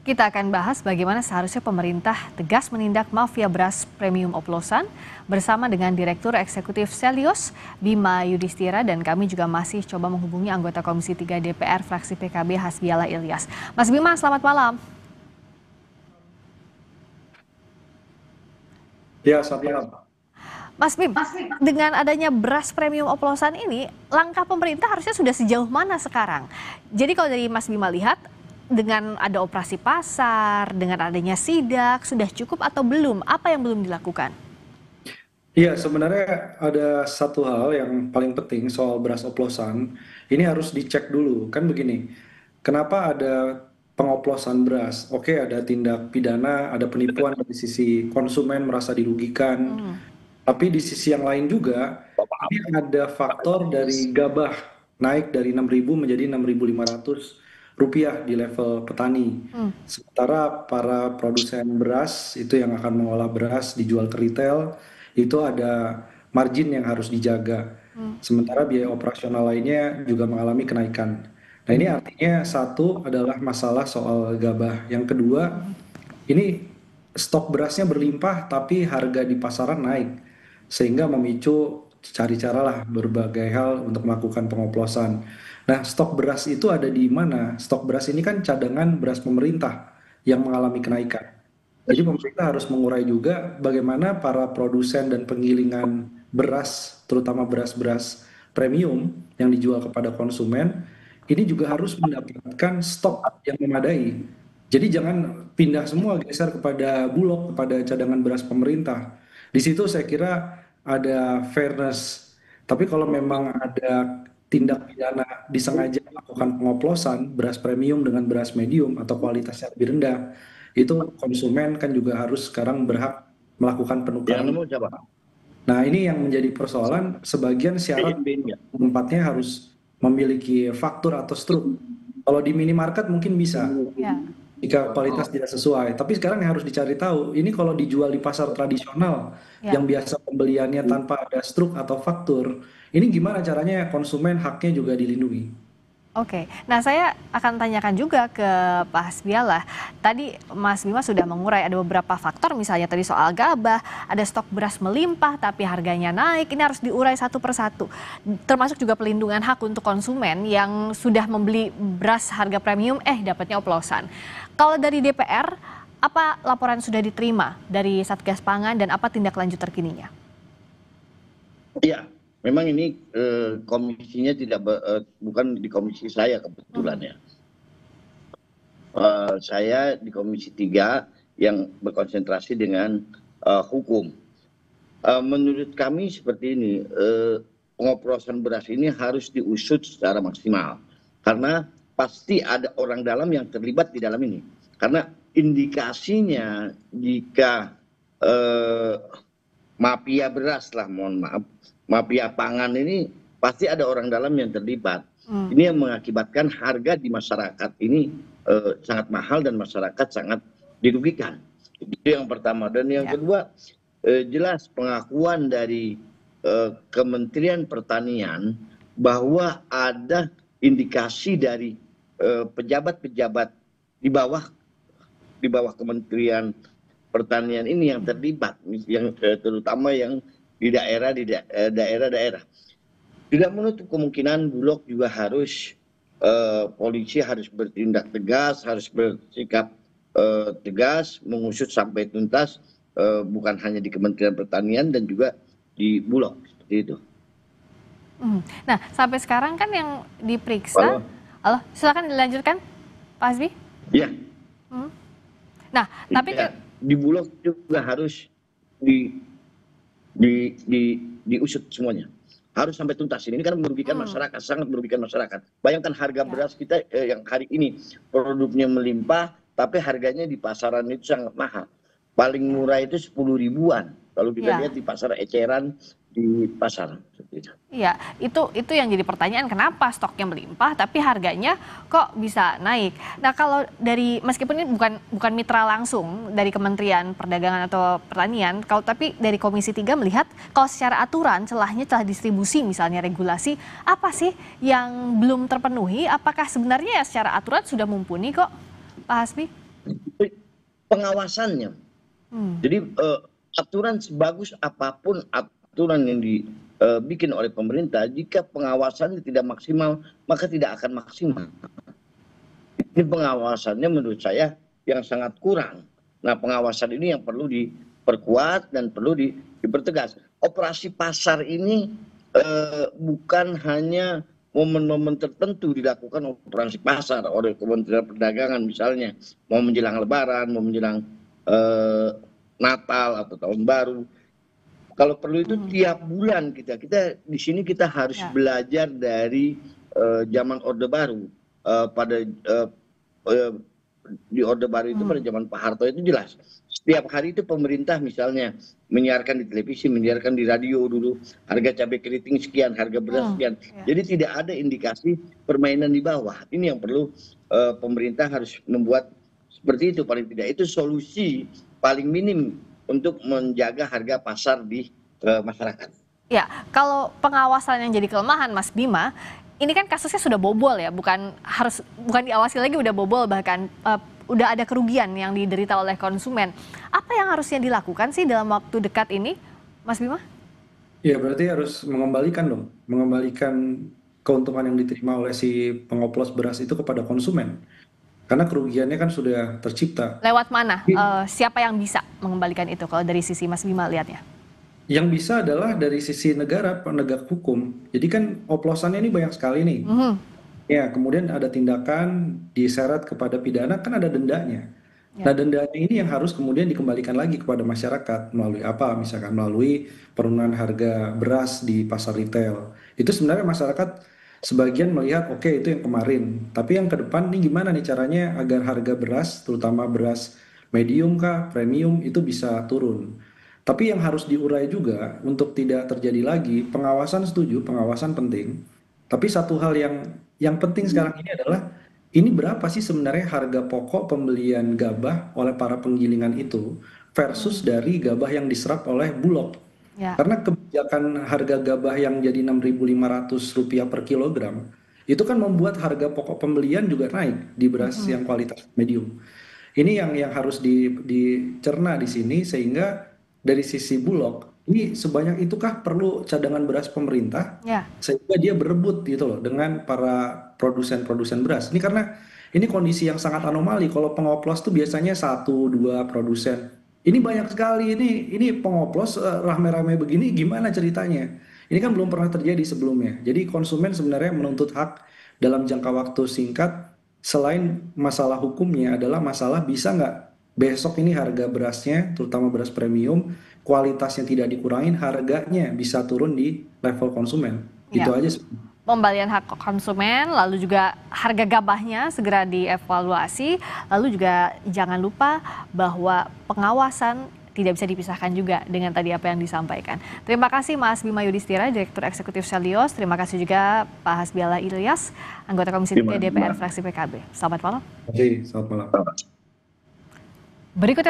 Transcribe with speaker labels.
Speaker 1: Kita akan bahas bagaimana seharusnya pemerintah tegas menindak mafia beras premium oplosan bersama dengan Direktur Eksekutif Selyos, Bima Yudhistira, dan kami juga masih coba menghubungi anggota Komisi 3 DPR fraksi PKB Hasbiala Ilyas. Mas Bima, selamat malam.
Speaker 2: Ya, selamat malam.
Speaker 1: Mas Bim, dengan adanya beras premium oplosan ini, langkah pemerintah harusnya sudah sejauh mana sekarang? Jadi kalau dari Mas Bima lihat, dengan ada operasi pasar, dengan adanya sidak, sudah cukup atau belum? Apa yang belum dilakukan?
Speaker 2: Iya, sebenarnya ada satu hal yang paling penting soal beras oplosan. Ini harus dicek dulu. Kan begini, kenapa ada pengoplosan beras? Oke, ada tindak pidana, ada penipuan dari sisi konsumen merasa dirugikan. Tapi di sisi yang lain juga, ini ada faktor dari gabah naik dari 6.000 menjadi 6.500 rupiah di level petani. Sementara para produsen beras itu yang akan mengolah beras dijual ke retail, itu ada margin yang harus dijaga. Sementara biaya operasional lainnya juga mengalami kenaikan. Nah, ini artinya satu adalah masalah soal gabah. Yang kedua, ini stok berasnya berlimpah tapi harga di pasaran naik sehingga memicu cari caralah berbagai hal untuk melakukan pengoplosan. Nah, stok beras itu ada di mana? Stok beras ini kan cadangan beras pemerintah yang mengalami kenaikan. Jadi pemerintah harus mengurai juga bagaimana para produsen dan penggilingan beras, terutama beras-beras premium yang dijual kepada konsumen, ini juga harus mendapatkan stok yang memadai. Jadi jangan pindah semua geser kepada Bulog, kepada cadangan beras pemerintah. Di situ saya kira ada fairness. Tapi kalau memang ada tindak pidana disengaja melakukan pengoplosan beras premium dengan beras medium atau kualitasnya lebih rendah, itu konsumen kan juga harus sekarang berhak melakukan
Speaker 3: Yang
Speaker 2: penukaran.
Speaker 3: nemu siapa?
Speaker 2: Nah, ini yang menjadi persoalan, sebagian syarat
Speaker 3: BNB ya?
Speaker 2: tempatnya harus memiliki faktur atau struk. Kalau di minimarket mungkin bisa,
Speaker 1: Ya.
Speaker 2: jika kualitas tidak sesuai. Tapi sekarang yang harus dicari tahu, ini kalau dijual di pasar tradisional,
Speaker 1: Ya.
Speaker 2: yang biasa pembeliannya tanpa ada struk atau faktur, ini gimana caranya konsumen haknya juga dilindungi?
Speaker 1: Oke, nah saya akan tanyakan juga ke Pak Hasbiala. Tadi Mas Bima sudah mengurai ada beberapa faktor, misalnya tadi soal gabah, ada stok beras melimpah tapi harganya naik, ini harus diurai satu persatu. Termasuk juga pelindungan hak untuk konsumen yang sudah membeli beras harga premium, dapatnya oplosan. Kalau dari DPR, apa laporan sudah diterima dari Satgas Pangan dan apa tindak lanjut terkininya?
Speaker 3: Iya, memang ini komisinya bukan di komisi saya kebetulan ya. Saya di Komisi 3 yang berkonsentrasi dengan hukum. Menurut kami seperti ini, pengoplosan beras ini harus diusut secara maksimal. Karena pasti ada orang dalam yang terlibat di dalam ini. Karena indikasinya jika mafia beras lah, mohon maaf, mafia pangan ini pasti ada orang dalam yang terlibat. Ini yang mengakibatkan harga di masyarakat ini sangat mahal dan masyarakat sangat dirugikan. Itu yang pertama. Dan yang kedua, jelas pengakuan dari Kementerian Pertanian bahwa ada indikasi dari pejabat-pejabat di bawah Kementerian Pertanian ini yang terlibat, yang terutama yang di daerah-daerah. Tidak menutup kemungkinan Bulog juga harus polisi harus bertindak tegas, harus bersikap tegas, mengusut sampai tuntas, bukan hanya di Kementerian Pertanian dan juga di Bulog seperti itu.
Speaker 1: Nah, sampai sekarang kan yang diperiksa, halo, silakan dilanjutkan, Pak Hasbi.
Speaker 3: Iya.
Speaker 1: Nah, tapi
Speaker 3: ya, di Bulog juga harus diusut semuanya. Harus sampai tuntas. Ini kan merugikan masyarakat, sangat merugikan masyarakat. Bayangkan harga beras kita yang hari ini produknya melimpah, tapi harganya di pasaran itu sangat mahal. Paling murah itu 10 ribuan. Kalau kita lihat di pasar eceran di pasar.
Speaker 1: Iya, itu yang jadi pertanyaan, kenapa stoknya melimpah tapi harganya kok bisa naik. Nah, kalau dari, meskipun ini bukan mitra langsung dari Kementerian Perdagangan atau Pertanian, tapi dari Komisi 3 melihat kalau secara aturan celahnya celah distribusi misalnya regulasi, apa sih yang belum terpenuhi? Apakah sebenarnya secara aturan sudah mumpuni kok, Pak Hasbi?
Speaker 3: pengawasannya. Jadi aturan sebagus apapun aturan yang dibikin oleh pemerintah, jika pengawasannya tidak maksimal, maka tidak akan maksimal. Ini pengawasannya menurut saya yang sangat kurang. Nah, pengawasan ini yang perlu diperkuat dan perlu dipertegas. Operasi pasar ini bukan hanya momen-momen tertentu dilakukan operasi pasar oleh Kementerian Perdagangan, misalnya mau menjelang Lebaran, mau menjelang Natal atau Tahun Baru. Kalau perlu itu tiap bulan kita di sini kita harus belajar dari zaman Orde Baru. Pada di Orde Baru itu pada zaman Pak Harto itu jelas. Setiap hari itu pemerintah misalnya menyiarkan di televisi, menyiarkan di radio dulu, harga cabai keriting sekian, harga beras sekian. Jadi tidak ada indikasi permainan di bawah. Ini yang perlu pemerintah harus membuat seperti itu, paling tidak. Itu solusi paling minim untuk menjaga harga pasar di masyarakat.
Speaker 1: Ya, kalau pengawasan yang jadi kelemahan, Mas Bima, ini kan kasusnya sudah bobol ya, bukan diawasi lagi, udah bobol, bahkan udah ada kerugian yang diderita oleh konsumen. Apa yang harusnya dilakukan sih dalam waktu dekat ini, Mas Bima?
Speaker 2: Ya, berarti harus mengembalikan keuntungan yang diterima oleh si pengoplos beras itu kepada konsumen. Karena kerugiannya kan sudah tercipta.
Speaker 1: Lewat mana? Siapa yang bisa mengembalikan itu kalau dari sisi Mas Bima lihatnya?
Speaker 2: Yang bisa adalah dari sisi negara, penegak hukum. Jadi kan oplosannya ini banyak sekali nih. Ya, kemudian ada tindakan diseret kepada pidana, kan ada dendanya. Nah, dendanya ini yang harus kemudian dikembalikan lagi kepada masyarakat melalui apa? Misalkan melalui penurunan harga beras di pasar retail. Itu sebenarnya masyarakat sebagian melihat oke, itu yang kemarin. Tapi yang ke depan nih gimana nih caranya agar harga beras, terutama beras medium kah, premium, itu bisa turun. Tapi yang harus diurai juga untuk tidak terjadi lagi, pengawasan setuju, pengawasan penting. Tapi satu hal yang penting sekarang ini adalah ini berapa sih sebenarnya harga pokok pembelian gabah oleh para penggilingan itu versus dari gabah yang diserap oleh Bulog. Karena kebijakan harga gabah yang jadi Rp6.500 per kilogram, itu kan membuat harga pokok pembelian juga naik di beras yang kualitas medium. Ini yang harus dicerna di sini, sehingga dari sisi Bulog, ini sebanyak itukah perlu cadangan beras pemerintah sehingga dia berebut gitu loh dengan para produsen-produsen beras. Ini karena ini kondisi yang sangat anomali. Kalau pengoplos tuh biasanya 1-2 produsen. Ini banyak sekali, ini pengoplos rame-rame begini, gimana ceritanya? Ini kan belum pernah terjadi sebelumnya. Jadi konsumen sebenarnya menuntut hak dalam jangka waktu singkat. Selain masalah hukumnya adalah masalah bisa nggak besok ini harga berasnya, terutama beras premium, kualitasnya tidak dikurangin, harganya bisa turun di level konsumen. Itu aja sih.
Speaker 1: Pembalian hak konsumen, lalu juga harga gabahnya segera dievaluasi, lalu juga jangan lupa bahwa pengawasan tidak bisa dipisahkan juga dengan tadi apa yang disampaikan. Terima kasih Mas Bima Yudhistira, Direktur Eksekutif Selyos. Terima kasih juga Pak Hasbiala Ilyas, anggota Komisi 3 DPR fraksi PKB. Selamat malam.
Speaker 2: Terima kasih, selamat malam.
Speaker 1: Berikutnya